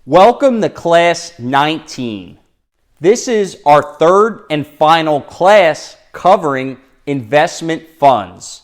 Welcome to Class 19. This is our third and final class covering investment funds.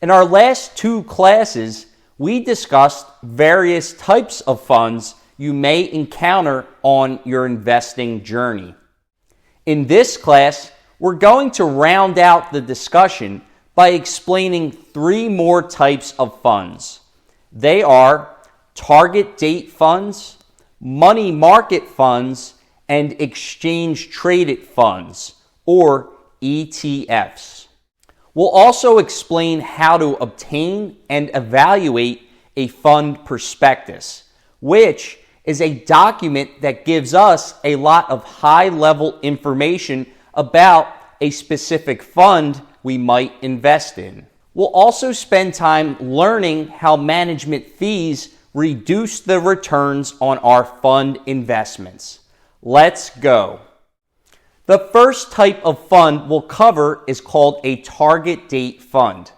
In our last two classes, we discussed various types of funds you may encounter on your investing journey. In this class, we're going to round out the discussion by explaining three more types of funds. They are target date funds, money market funds, and exchange traded funds, or ETFs. We'll also explain how to obtain and evaluate a fund prospectus, which is a document that gives us a lot of high-level information about a specific fund we might invest in. We'll also spend time learning how management fees reduce the returns on our fund investments. Let's go. The first type of fund we'll cover is called a target date fund.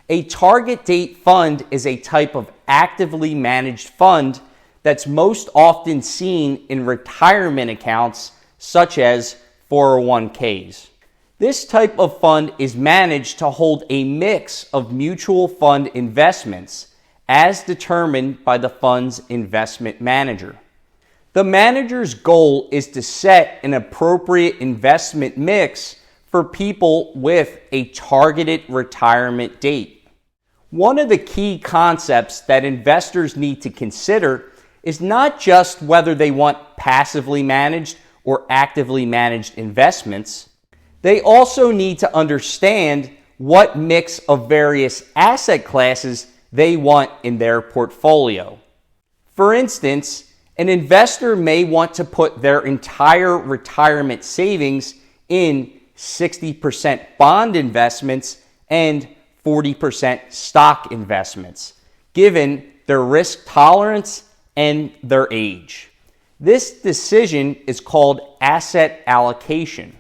A target date fund is a type of actively managed fund that's most often seen in retirement accounts such as 401ks. This type of fund is managed to hold a mix of mutual fund investments as determined by the fund's investment manager. The manager's goal is to set an appropriate investment mix for people with a targeted retirement date. One of the key concepts that investors need to consider is not just whether they want passively managed or actively managed investments. They also need to understand what mix of various asset classes they want in their portfolio. For instance, an investor may want to put their entire retirement savings in 60% bond investments and 40% stock investments, given their risk tolerance and their age. This decision is called asset allocation.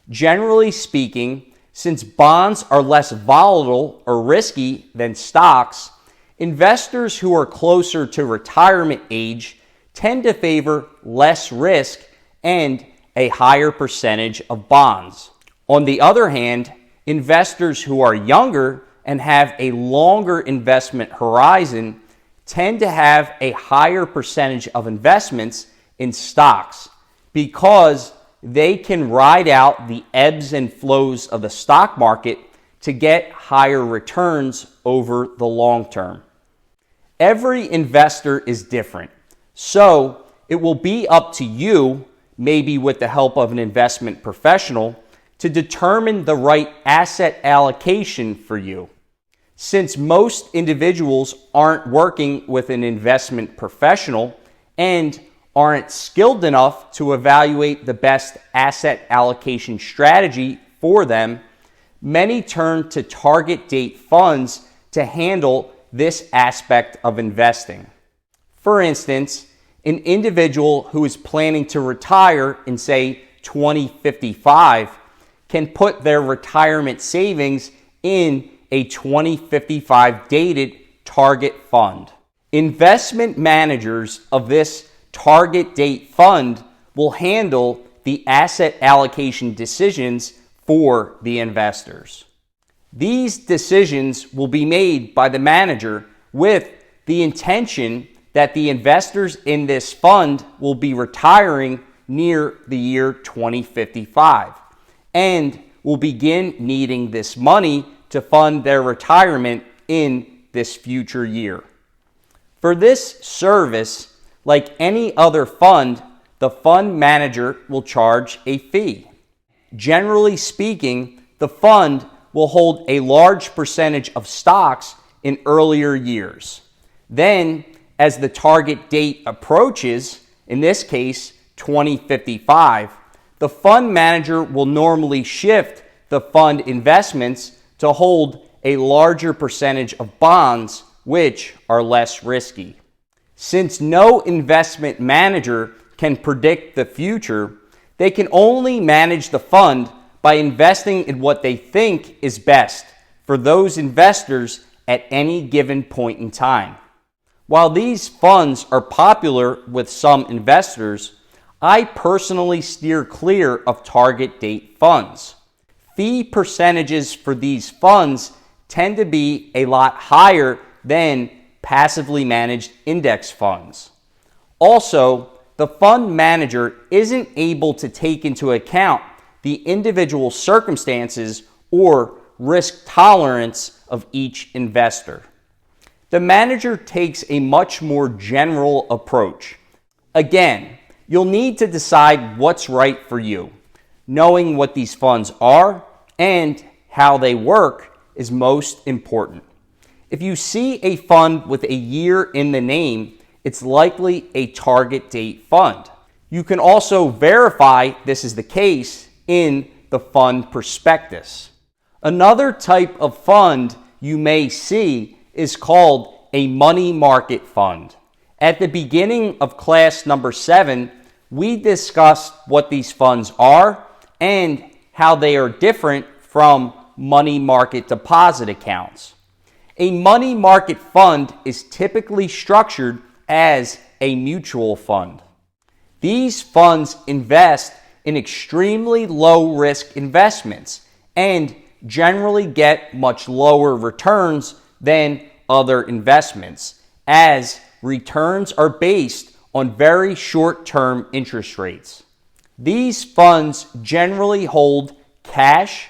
Generally speaking, since bonds are less volatile or risky than stocks, investors who are closer to retirement age tend to favor less risk and a higher percentage of bonds. On the other hand, investors who are younger and have a longer investment horizon tend to have a higher percentage of investments in stocks because they can ride out the ebbs and flows of the stock market to get higher returns over the long term. Every investor is different, so it will be up to you, maybe with the help of an investment professional, to determine the right asset allocation for you. Since most individuals aren't working with an investment professional and aren't skilled enough to evaluate the best asset allocation strategy for them, many turn to target date funds to handle this aspect of investing. For instance, an individual who is planning to retire in, say, 2055 can put their retirement savings in a 2055 dated target fund. Investment managers of this target date fund will handle the asset allocation decisions for the investors. These decisions will be made by the manager with the intention that the investors in this fund will be retiring near the year 2055 and will begin needing this money to fund their retirement in this future year. For this service, like any other fund, the fund manager will charge a fee. Generally speaking, the fund will hold a large percentage of stocks in earlier years. Then, as the target date approaches, in this case 2055, the fund manager will normally shift the fund investments to hold a larger percentage of bonds, which are less risky. Since no investment manager can predict the future, they can only manage the fund by investing in what they think is best for those investors at any given point in time. While these funds are popular with some investors, I personally steer clear of target date funds. Fee percentages for these funds tend to be a lot higher than passively managed index funds. Also, the fund manager isn't able to take into account the individual circumstances or risk tolerance of each investor. The manager takes a much more general approach. Again, you'll need to decide what's right for you. Knowing what these funds are and how they work is most important. If you see a fund with a year in the name, it's likely a target date fund. You can also verify this is the case in the fund prospectus. Another type of fund you may see is called a money market fund. At the beginning of class number 7, we discussed what these funds are and how they are different from money market deposit accounts. A money market fund is typically structured as a mutual fund. These funds invest in extremely low risk investments and generally get much lower returns than other investments, as returns are based on very short-term interest rates. These funds generally hold cash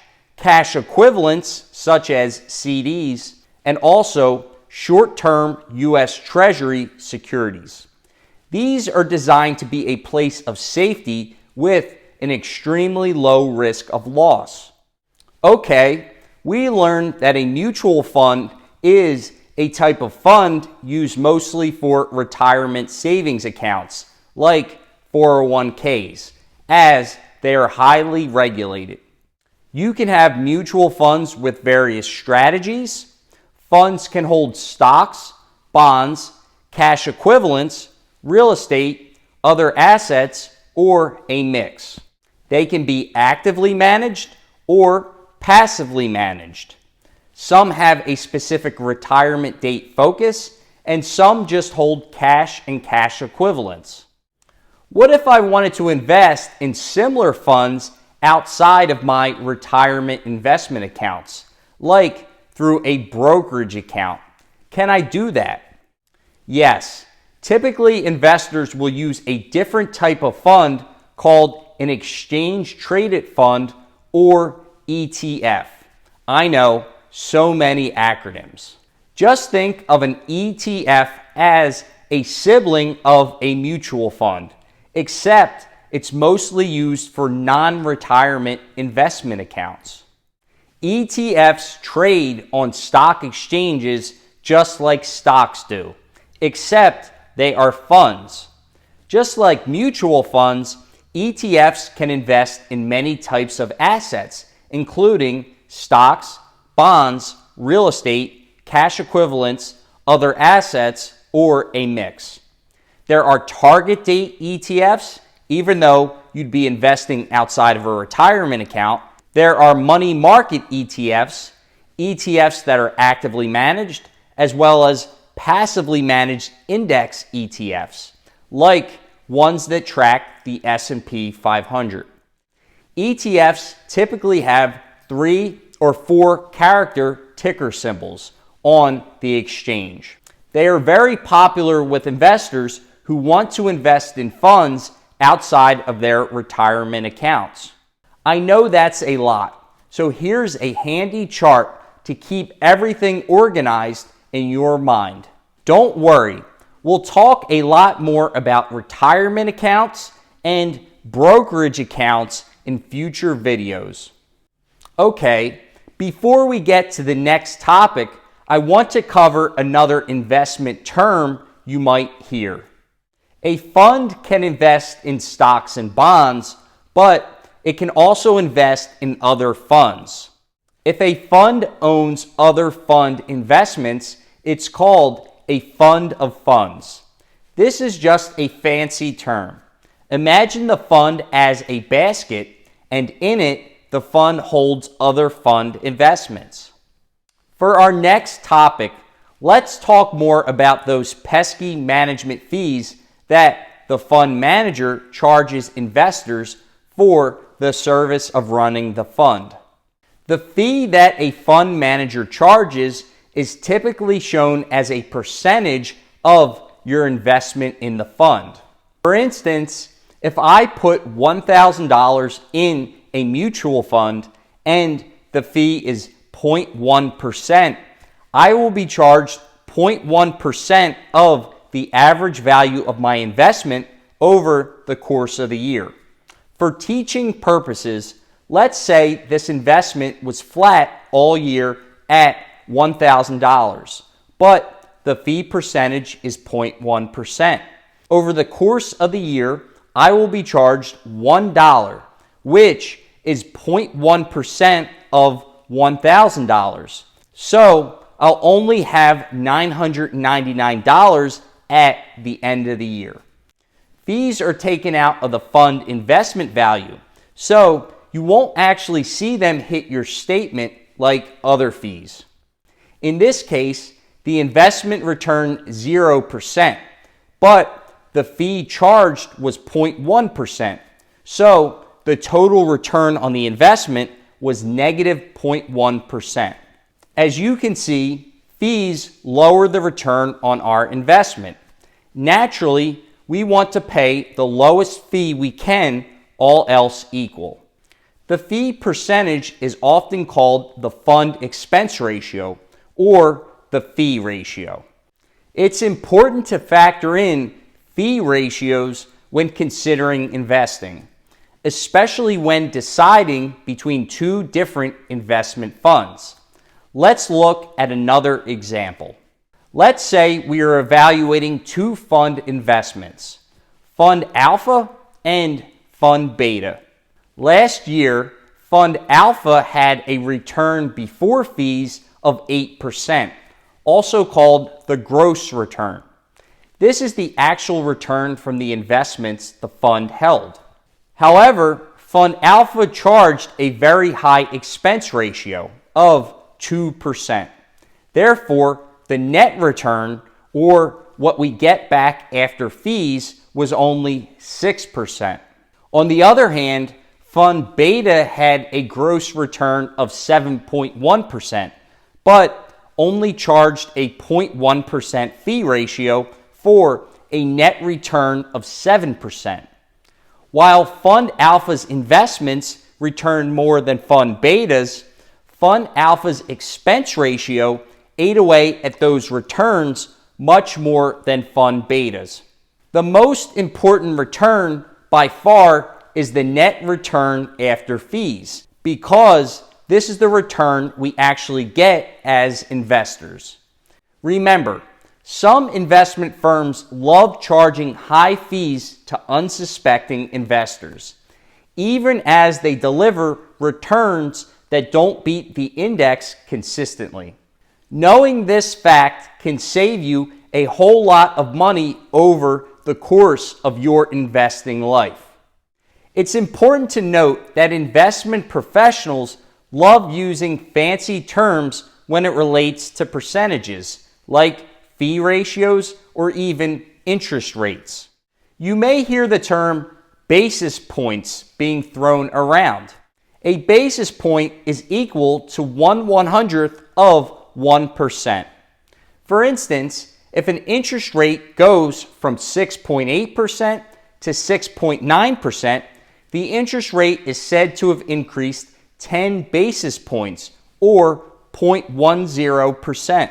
equivalents such as CDs, and also short-term U.S. Treasury securities. These are designed to be a place of safety with an extremely low risk of loss. Okay, we learned that a mutual fund is a type of fund used mostly for retirement savings accounts, like 401ks, as they are highly regulated. You can have mutual funds with various strategies. Funds can hold stocks, bonds, cash equivalents, real estate, other assets, or a mix. They can be actively managed or passively managed. Some have a specific retirement date focus, and some just hold cash and cash equivalents. What if I wanted to invest in similar funds outside of my retirement investment accounts, like through a brokerage account? Can I do that? Yes. Typically, investors will use a different type of fund called an exchange traded fund, or ETF. I know, so many acronyms. Just think of an ETF as a sibling of a mutual fund, except it's mostly used for non-retirement investment accounts. ETFs trade on stock exchanges just like stocks do, except they are funds. Just like mutual funds, ETFs can invest in many types of assets, including stocks, bonds, real estate, cash equivalents, other assets, or a mix. There are target date ETFs, even though you'd be investing outside of a retirement account. There are money market ETFs, ETFs that are actively managed, as well as passively managed index ETFs, like ones that track the S&P 500. ETFs typically have 3 or 4 character ticker symbols on the exchange. They are very popular with investors who want to invest in funds outside of their retirement accounts. I know that's a lot, so here's a handy chart to keep everything organized in your mind. Don't worry, we'll talk a lot more about retirement accounts and brokerage accounts in future videos. Okay, before we get to the next topic, I want to cover another investment term you might hear. A fund can invest in stocks and bonds, but it can also invest in other funds. If a fund owns other fund investments, it's called a fund of funds. This is just a fancy term. Imagine the fund as a basket, and in it, the fund holds other fund investments. For our next topic, Let's talk more about those pesky management fees that the fund manager charges investors for the service of running the fund. The fee that a fund manager charges is typically shown as a percentage of your investment in the fund. For instance, if I put $1,000 in a mutual fund and the fee is 0.1%, I will be charged 0.1% of the average value of my investment over the course of the year. For teaching purposes, let's say this investment was flat all year at $1,000, but the fee percentage is 0.1%. Over the course of the year, I will be charged $1, which is 0.1% of $1,000. So I'll only have $999 at the end of the year. Fees are taken out of the fund investment value, so you won't actually see them hit your statement like other fees. In this case, the investment returned 0%, but the fee charged was 0.1%, so the total return on the investment was negative 0.1%. As you can see, fees lower the return on our investment. Naturally, we want to pay the lowest fee we can, all else equal. The fee percentage is often called the fund expense ratio or the fee ratio. It's important to factor in fee ratios when considering investing, especially when deciding between two different investment funds. Let's look at another example. Let's say we are evaluating two fund investments, Fund Alpha and Fund Beta. Last year, Fund Alpha had a return before fees of 8%, also called the gross return. This is the actual return from the investments the fund held. However, Fund Alpha charged a very high expense ratio of 2%. Therefore, the net return, or what we get back after fees, was only 6%. On the other hand, Fund Beta had a gross return of 7.1%, but only charged a 0.1% fee ratio for a net return of 7%. While Fund Alpha's investments returned more than Fund Beta's, Fund Alpha's expense ratio ate away at those returns much more than Fund Beta's. The most important return by far is the net return after fees, because this is the return we actually get as investors. Remember, some investment firms love charging high fees to unsuspecting investors, even as they deliver returns that don't beat the index consistently. Knowing this fact can save you a whole lot of money over the course of your investing life. It's important to note that investment professionals love using fancy terms when it relates to percentages, like fee ratios or even interest rates. You may hear the term basis points being thrown around. A basis point is equal to 1/100th of 1%. For instance, if an interest rate goes from 6.8% to 6.9%, the interest rate is said to have increased 10 basis points, or 0.10%.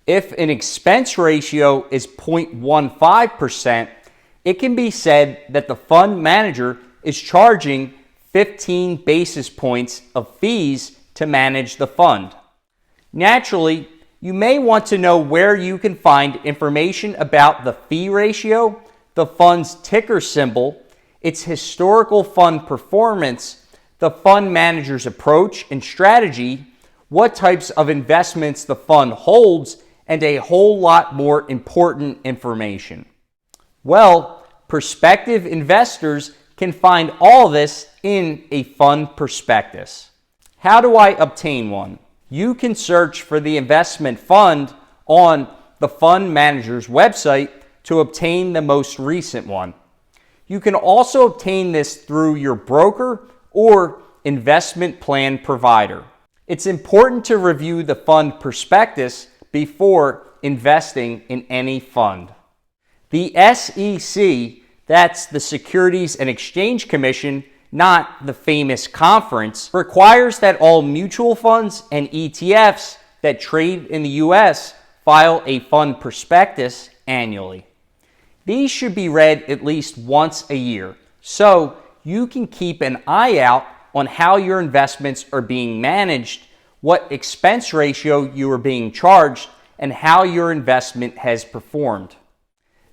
If an expense ratio is 0.15%, it can be said that the fund manager is charging 15 basis points of fees to manage the fund. Naturally, you may want to know where you can find information about the fee ratio, the fund's ticker symbol, its historical fund performance, the fund manager's approach and strategy, what types of investments the fund holds, and a whole lot more important information. Well, prospective investors can find all this in a fund prospectus. How do I obtain one? You can search for the investment fund on the fund manager's website to obtain the most recent one. You can also obtain this through your broker or investment plan provider. It's important to review the fund prospectus before investing in any fund. The SEC, that's the Securities and Exchange Commission, not the famous conference, requires that all mutual funds and ETFs that trade in the U.S. file a fund prospectus annually. These should be read at least once a year, so you can keep an eye out on how your investments are being managed, what expense ratio you are being charged, and how your investment has performed.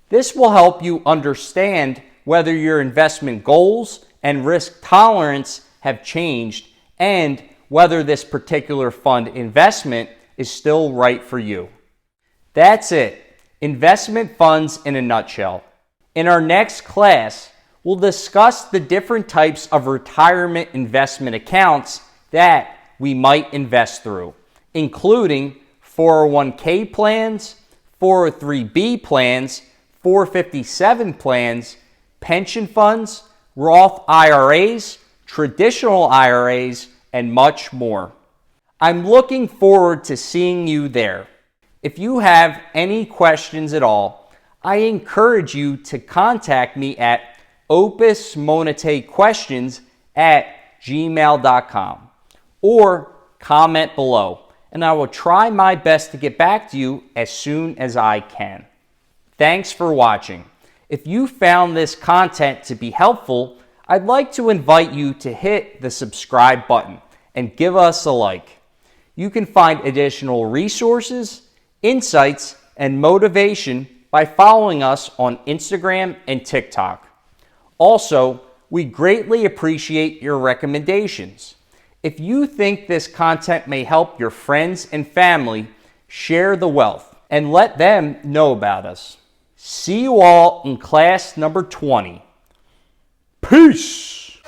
This will help you understand whether your investment goals and risk tolerance have changed and whether this particular fund investment is still right for you. That's it. Investment funds in a nutshell. In our next class, we'll discuss the different types of retirement investment accounts that we might invest through, including 401k plans, 403b plans, 457 plans, pension funds, Roth IRAs, traditional IRAs, and much more. I'm looking forward to seeing you there. If you have any questions at all, I encourage you to contact me at opusmonetequestions@gmail.com or comment below, and I will try my best to get back to you as soon as I can. Thanks for watching. If you found this content to be helpful, I'd like to invite you to hit the subscribe button and give us a like. You can find additional resources, insights, and motivation by following us on Instagram and TikTok. Also, we greatly appreciate your recommendations. If you think this content may help your friends and family, share the wealth and let them know about us. See you all in class number 20. Peace!